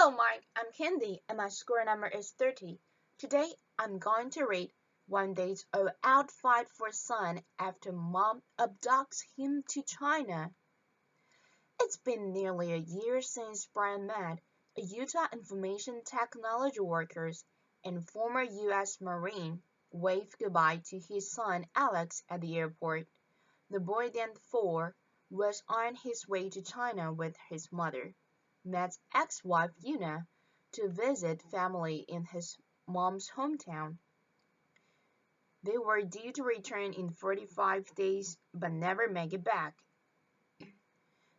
Hello, Mike. I'm Candy, and my score number is 30. Today, I'm going to read One Day's Out Fight for Son After Mom Abducts Him to China. It's been nearly a year since Brian Matt, a Utah information technology worker and former U.S. Marine, waved goodbye to his son Alex at the airport. The boy, then 4, was on his way to China with his mother, Matt's ex-wife Yuna, to visit family in his mom's hometown. They were due to return in 45 days but never make it back.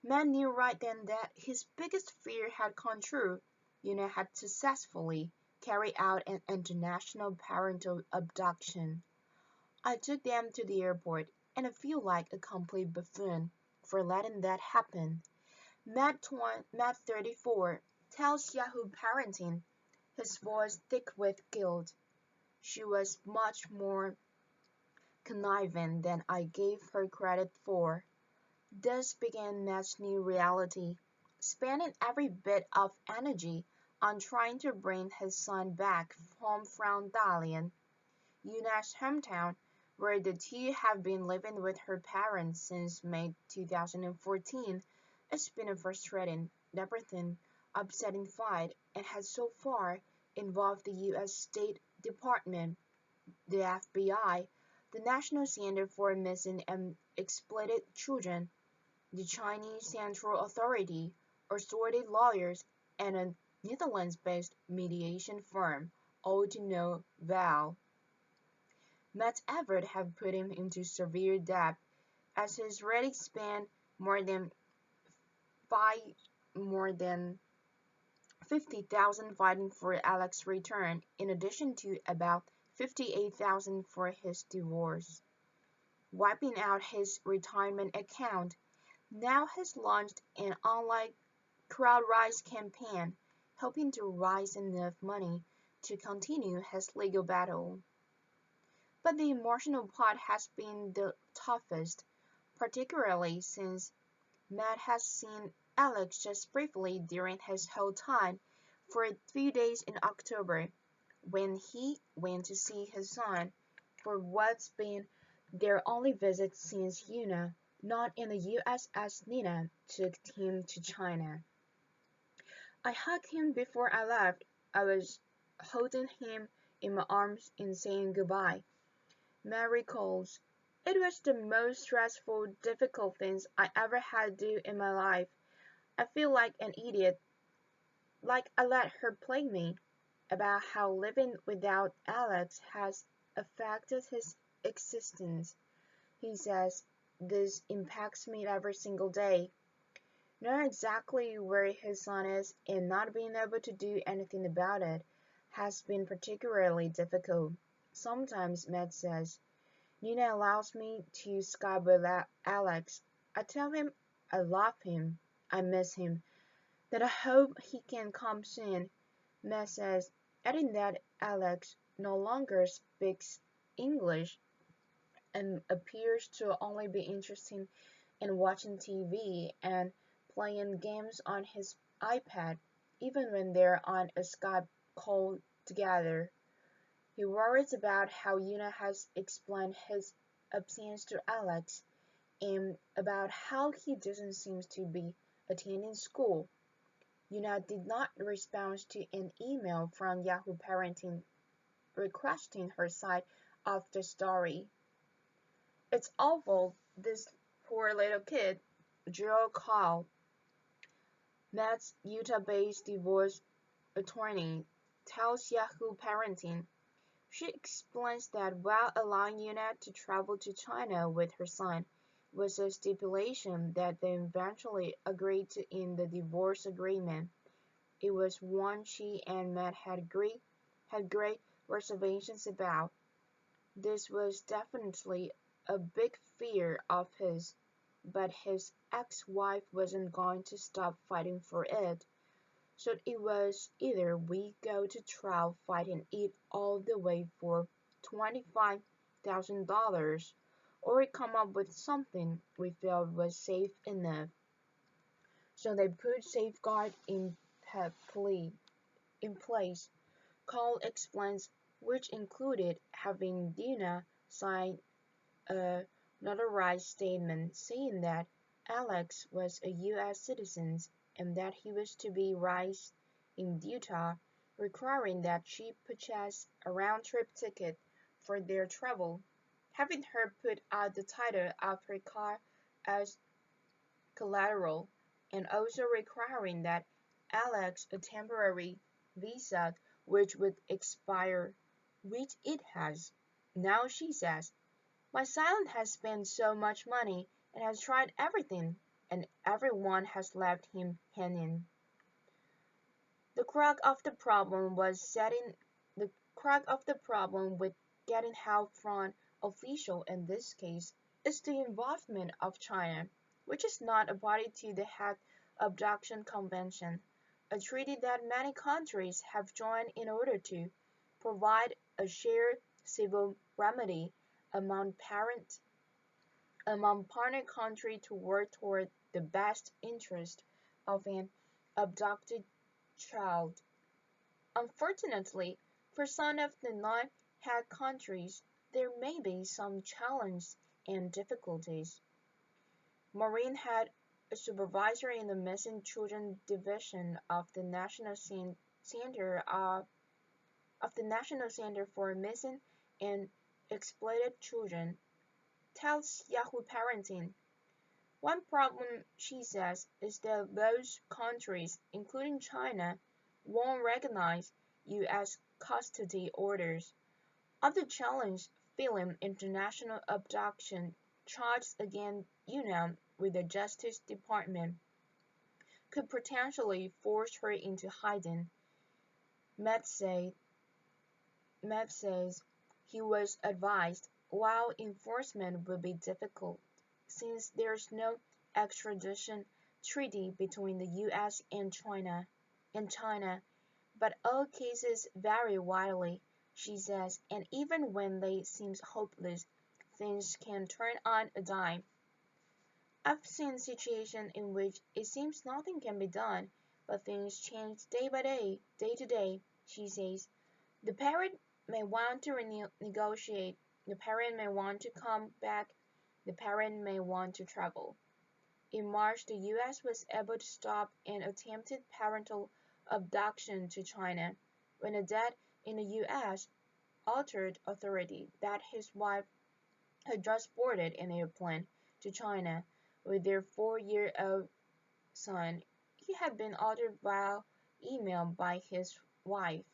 Matt knew right then that his biggest fear had come true. Yuna had successfully carried out an international parental abduction. I took them to the airport, and I feel like a complete buffoon for letting that happen. Matt 34 tells Yahoo Parenting, his voice thick with guilt. She was much more conniving than I gave her credit for. Thus began Matt's new reality, spending every bit of energy on trying to bring his son back home from Dalian, Yuna's hometown, where the two have been living with her parents since May 2014. It's been a frustrating, labyrinthine, upsetting fight and has so far involved the U.S. State Department, the FBI, the National Center for Missing and Exploited Children, the Chinese Central Authority, assorted lawyers, and a Netherlands-based mediation firm, all to no avail. Matt's efforts have put him into severe debt, as he's already spent five more than 50,000 fighting for Alex's return, in addition to about 58,000 for his divorce. Wiping out his retirement account, now has launched an online crowd-raise campaign, hoping to raise enough money to continue his legal battle. But the emotional part has been the toughest, particularly since Matt has seen Alex just briefly during his whole time for a few days in October, when he went to see his son for what's been their only visit since Yuna, not in the US as Nina, took him to China. I hugged him before I left. I was holding him in my arms and saying goodbye. Matt recalls, "It was the most stressful, difficult things I ever had to do in my life. I feel like an idiot, like I let her play me," about how living without Alex has affected his existence. He says, "This impacts me every single day. Knowing exactly where his son is and not being able to do anything about it has been particularly difficult. Sometimes," Matt says, "Nina allows me to Skype with Alex. I tell him I love him, I miss him, that I hope he can come soon." Matt says, adding that Alex no longer speaks English and appears to only be interested in watching TV and playing games on his iPad, even when they're on a Skype call together. He worries about how Yuna has explained his absence to Alex, and about how he doesn't seem to be attending school. Yuna did not respond to an email from Yahoo Parenting requesting her side of the story. "It's awful, this poor little kid," Jill Call, Matt's Utah-based divorce attorney, tells Yahoo Parenting. She explains that while allowing Yuna to travel to China with her son was a stipulation that they eventually agreed to in the divorce agreement, it was one she and Matt had great reservations about. This was definitely a big fear of his, but his ex-wife wasn't going to stop fighting for it. So it was either we go to trial fighting it all the way for $25,000, or we come up with something we felt was safe enough. So they put safeguards in had in place, Cole explains, which included having Dina sign a notarized statement saying that Alex was a U.S. citizen and that he was to be raised in Utah, requiring that she purchase a round-trip ticket for their travel, having her put out the title of her car as collateral, and also requiring that Alex a temporary visa which would expire, which it has. Now she says, my silent has spent so much money and has tried everything, and everyone has left him hanging. The crux of the problem was setting the crux of the problem with getting help from official in this case is the involvement of China, which is not a party to the Hague Abduction Convention, a treaty that many countries have joined in order to provide a shared civil remedy among partner countries to work toward the best interest of an abducted child. Unfortunately, for some of the non-Hague countries, there may be some challenges and difficulties. Maureen had a supervisor in the Missing Children Division of the National Center for Missing and Exploited Children, tells Yahoo Parenting. One problem, she says, is that those countries, including China, won't recognize U.S. custody orders. Other challenge filing international abduction charges against Yunnan with the Justice Department could potentially force her into hiding. Matt says he was advised, while enforcement will be difficult, since there's no extradition treaty between the U.S. and China, but all cases vary widely, she says, and even when they seem hopeless, things can turn on a dime. I've seen situations in which it seems nothing can be done, but things change day by day, day to day, she says. The parent may want to negotiate, the parent may want to come back, the parent may want to travel. In March, the U.S. was able to stop an attempted parental abduction to China when a dad in the U.S. altered authority that his wife had just boarded an airplane to China with their 4-year-old son. He had been altered via email by his wife.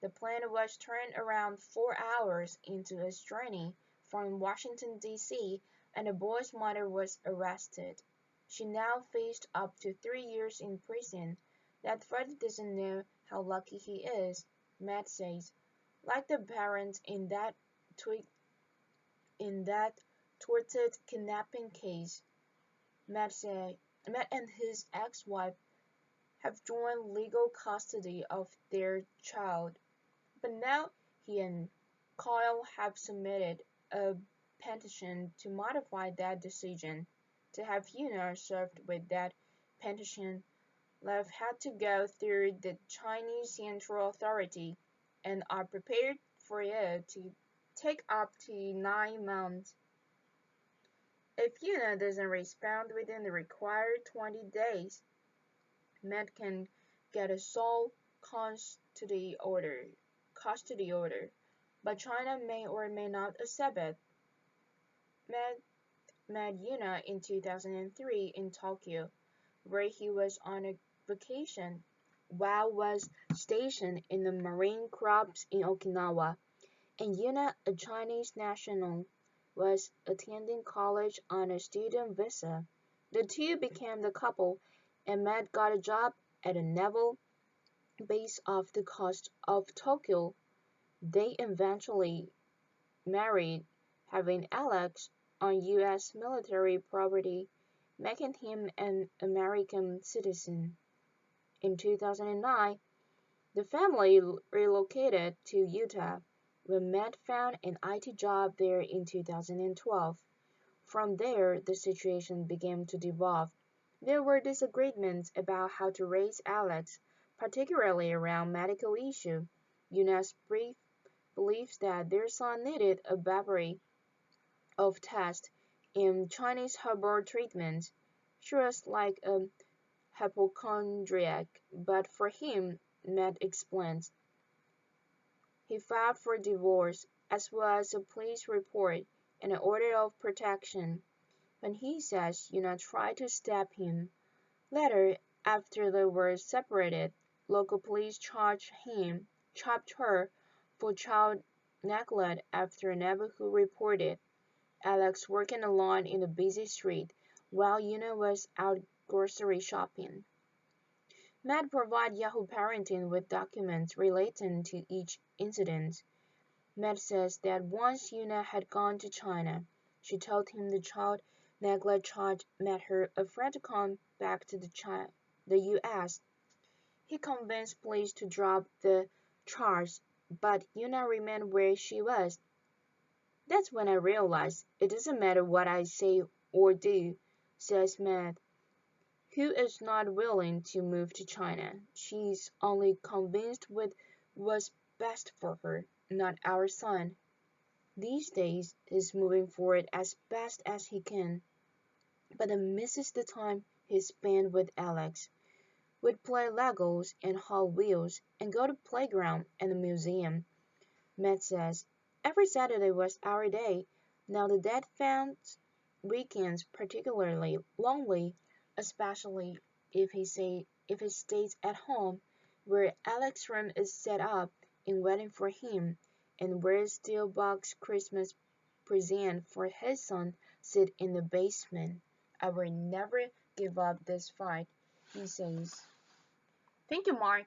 The plane was turned around 4 hours into its journey from Washington, D.C., and the boy's mother was arrested. She now faced up to 3 years in prison. That Fred doesn't know how lucky he is, Matt says. Like the parents in that thwarted kidnapping case, Matt and his ex-wife have joined legal custody of their child. But now he and Kyle have submitted a petition to modify that decision. To have Yuna served with that petition, they've had to go through the Chinese Central Authority and are prepared for it to take up to 9 months. If Yuna doesn't respond within the required 20 days, Matt can get a sole custody order, but China may or may not accept it. Matt met Yuna in 2003 in Tokyo, where he was on a vacation while was stationed in the Marine Corps in Okinawa, and Yuna, a Chinese national, was attending college on a student visa. The two became the couple, and Matt got a job at a naval base off the coast of Tokyo. They eventually married, having Alex on U.S. military property, making him an American citizen. In 2009, the family relocated to Utah when Matt found an IT job there in 2012. From there, the situation began to devolve. There were disagreements about how to raise Alex, particularly around medical issues. Yuna's believes that their son needed a battery of tests and Chinese herbal treatments. She was like a hypochondriac, but for him, Matt explains, he filed for divorce, as well as a police report and an order of protection. When he says Yuna tried to stab him, later, after they were separated, local police chopped her for child neglect after a neighborhood reported Alex working alone in a busy street while Yuna was out grocery shopping. Matt provided Yahoo Parenting with documents relating to each incident. Matt says that once Yuna had gone to China, she told him the child neglect charge made her afraid to come back to the U.S. He convinced police to drop the charge, but Yuna remained where she was. That's when I realized it doesn't matter what I say or do, says Matt, who is not willing to move to China. She's only convinced with what's best for her, not our son. These days, he's moving forward as best as he can, but he misses the time he spent with Alex. We'd play Legos and Hot Wheels and go to playground and the museum. Matt says, every Saturday was our day. Now the dad found weekends particularly lonely, especially if he stays at home, where Alex's room is set up and waiting for him, and where a steel box Christmas present for his son sit in the basement. I will never give up this fight, he says. Thank you, Mark.